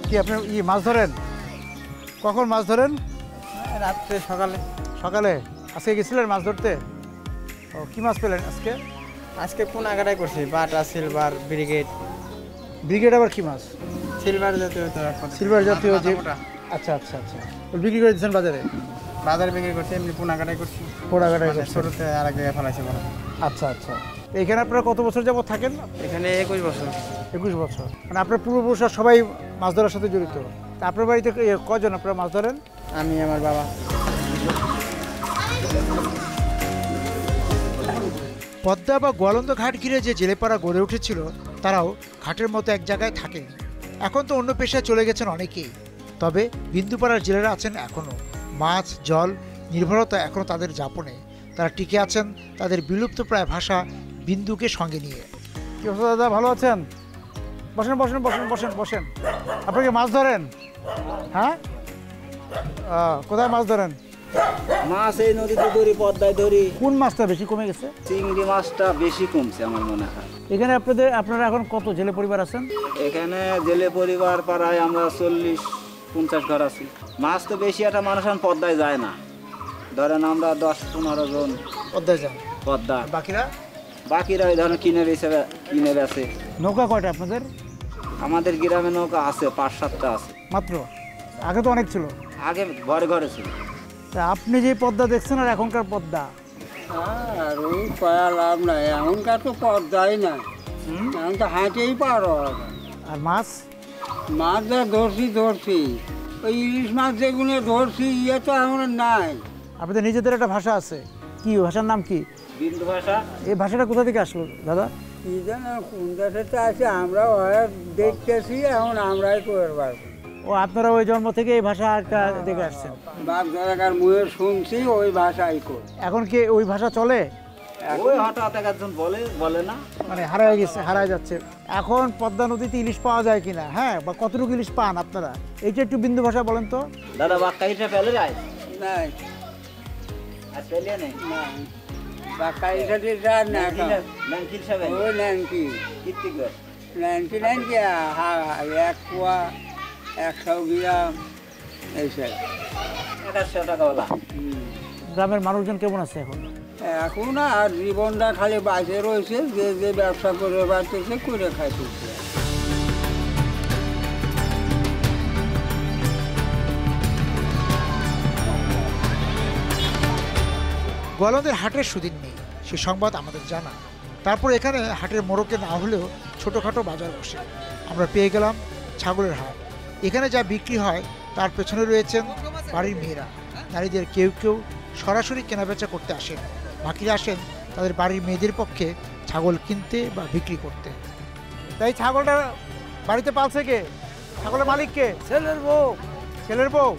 কি আপনি মাছ ধরেন? কখন মাছ ধরেন? রাত্রে সকালে। সকালে? আজকে গেছিলেন মাছ ধরতে? ও, কি মাছ পেলেন আজকে? আজকে পোনাকাটাই করছি, বাটা, সিলভার, ব্রিগেড। ব্রিগেড আবার কি মাছ? সিলভার জাতীয়। সিলভার জাতীয় যে। মোটা। আচ্ছা আচ্ছা আচ্ছা, বিক্রি করে দিচ্ছেন বাজারে? বাজারে বিক্রি করছি, এমনি পোনাকাটাই করছি। পোড়াঘাটায় মানে শুরুতে আর এক জায়গায় ফেলাইছি বড়। আচ্ছা আচ্ছা। এখানে আপনারা কত বছর যাবত থাকেন? এখানে 21 বছর। 21 বছর। মানে আপনার পূর্বপুরুষরা সবাই মাছ ধরার সাথে জড়িত। তা আপনার বাড়িতে কজন আপনারা মাছ ধরেন? আমি, আমার বাবা। পদ্মা বা গোয়ালন্দ ঘাট ঘিরে যে জেলেপাড়া গড়ে উঠেছিল, তারাও ঘাটের মতো এক জায়গায় থাকেন। এখন তো অন্য পেশায় চলে গেছেন অনেকেই, তবে বিন্দুপাড়ার জেলেরা আছেন এখনও। মাছ, জল নির্ভরতা এখনও তাদের যাপনে। তারা টিকে আছেন তাদের বিলুপ্ত প্রায় ভাষা বিন্দুকে সঙ্গে নিয়ে। কি অবস্থা দাদা, ভালো আছেন? বসেন বসেন বসেন বসেন বসেন। আপনি কি মাছ ধরেন? হ্যাঁ, কোথায় মাছ ধরেন? মাছ এই নদীতে ধরি, পদ্মায় ধরি। কোন মাছটা বেশি কমে গেছে? চিংড়ি মাছটা বেশি কমছে আমার মনে হয়। এখানে আপনারা এখন কত জেলে পরিবার আছেন? এখানে জেলে পরিবার পাড়ায় আমরা 40-50 ঘর আছি। মাছ তো বেশি একটা মানুষ এখন পদ্মায় যায় না। ধরেন আমরা 10-15 জন পদ্মায় যান। পদ্মা, বাকিরা এই ধরেন কিনে বেছে। নৌকা কয়টা আপনাদের? আমাদের গ্রামে নৌকা আছে 5-7টা আছে মাত্র? আগে তো অনেক ছিল। আগে ঘরে ঘরে ছিল। তা আপনি যে পদ্মা দেখছেন আর এখনকার পদ্মা, আর ওই কয়া লাভ নাই, এখনকার তো পদ্মাই না, এখন তো হাঁটেই পারো। আর মাছ যা ধরছি ওই ইলিশ মাছ যেগুলো ধরছি ইয়ে তো এখন নাই। আপনাদের নিজেদের একটা ভাষা আছে, কি ভাষার নাম কি? বিন্দু ভাষা। এই ভাষাটা কোথা থেকে আসলো দাদা? কি জানো কোন দেশেতে আছে, আমরা দেখতেছি, এখন আমরাই করে পারবো। ও, আপনারা ওই জন্ম থেকে এই ভাষা একটা দেখে আসছেন? বাপ দাদাকার মুখে শুনছি ওই ভাষাই কর। এখন কি ওই ভাষা চলে? ওই হঠাৎ একজন বলে না, মানে হারায় যাচ্ছে। এখন পদ্মা নদীতে ইলিশ পাওয়া যায় কিনা, হ্যাঁ, বা কতটুকু ইলিশ পান আপনারা, এইটা একটু বিন্দু ভাষা বলেন তো। দাদা বাক্কা হিসেবে ফেলে যায় নাই, আর ফেলে নেই বাক্কা হিসাবে যার না, ল্যাঙ্কিল সাহেব ওই ন্যাংকি কীর্তি কর ন্যাংকি 1 পোয়া 100 গ্রাম এইসব। 100 টাকাওয়ালা। গ্রামের মানুষজন কেমন আছে এখন? এখন আর জীবনটা খালি বাঁচে রয়েছে, যে ব্যবসা করে বাঁচতেছে করে খাইতেছে। গোয়ালন্দের হাটের সুদিন নেই, সে সংবাদ আমাদের জানা। তারপর এখানে হাটের মোড়কে না হলেও ছোটোখাটো বাজার বসে। আমরা পেয়ে গেলাম ছাগলের হাট। এখানে যা বিক্রি হয় তার পেছনে রয়েছেন বাড়ির মেয়েরা। নারীদের কেউ কেউ সরাসরি কেনাবেচা করতে আসেন, বাকিরা আসেন তাদের বাড়ির মেয়েদের পক্ষে ছাগল কিনতে বা বিক্রি করতে। তাই ছাগলটা বাড়িতে পালছে কে? ছাগলের মালিক কে? ছেলের বউ। ছেলের বউ?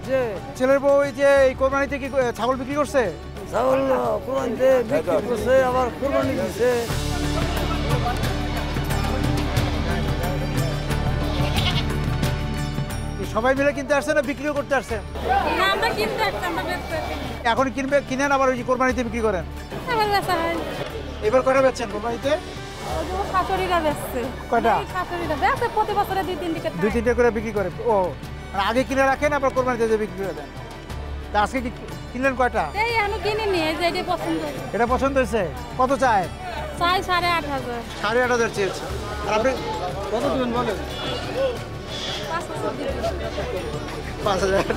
ছেলের বউ এই যে এই কোরবানিতে কি ছাগল বিক্রি করছে? ছাগল কোরবানিতে বিক্রি করছে, আবার কোরবানি দিচ্ছে। সবাই মিলে কিনতে আসছে না বিক্রিও করতে আসছেন? এখন কিনেন আবার ওই যে কোরবানিতে বিক্রি করেন? এবার কয়টা বেচছেন কোরবানিতে? কয়টা? 2-3টে করে বিক্রি করে। ও, আগে কিনে রাখেন আবার কোরবানিতে বিক্রি করে দেন। তা আজকে কি কিনলেন কয়টা? এটা পছন্দ হয়েছে? কত চায়? 8,500 চেয়েছে। আর আপনি কত দিবেন বলেন? 5,000।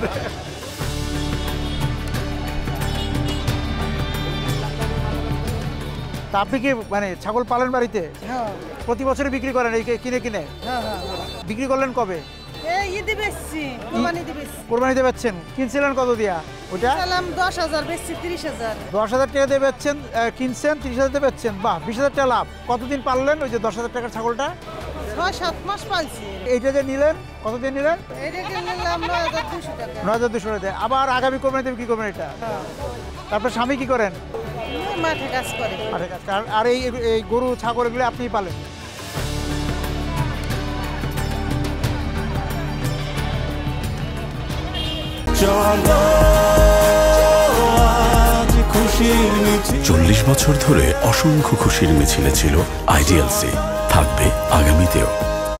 তা আপনি কি মানে ছাগল পালেন বাড়িতে? হ্যাঁ। প্রতি বছরে বিক্রি করেন এই কিনে কিনে? হ্যাঁ। বিক্রি করলেন কবে? ঈদে বেচছি, কোরবানিতে বেচছি। কোরবানিতে বেচছেন? কিনছিলেন কত দিয়া ওটা? 10,000 বেচছি, 30,000। 10,000 টাকা দিয়ে বেচছেন, কিনছেন 30,000 দিয়ে বেচছেন। বাহ, 20,000 টাকা লাভ। কতদিন পাললেন ওই যে 10,000 টাকার ছাগলটা? 6-7 মাস পালছি। এইটা যে নিলেন কত দিয়ে নিলেন? এটাকে নিলাম 9,200 টাকা। 9,200 টাকা। আবার আগামী কোরবানিতে বিক্রি করবেন এটা? তারপর স্বামী কি করেন? মাঠে কাজ করে। আর এই গরু ছাগল এগুলো আপনিই পালেন? চল্লিশ বছর ধরে অসংখ্য খুশির মিছিলে ছিল আইডিএলসি, থাকবে আগামীতেও।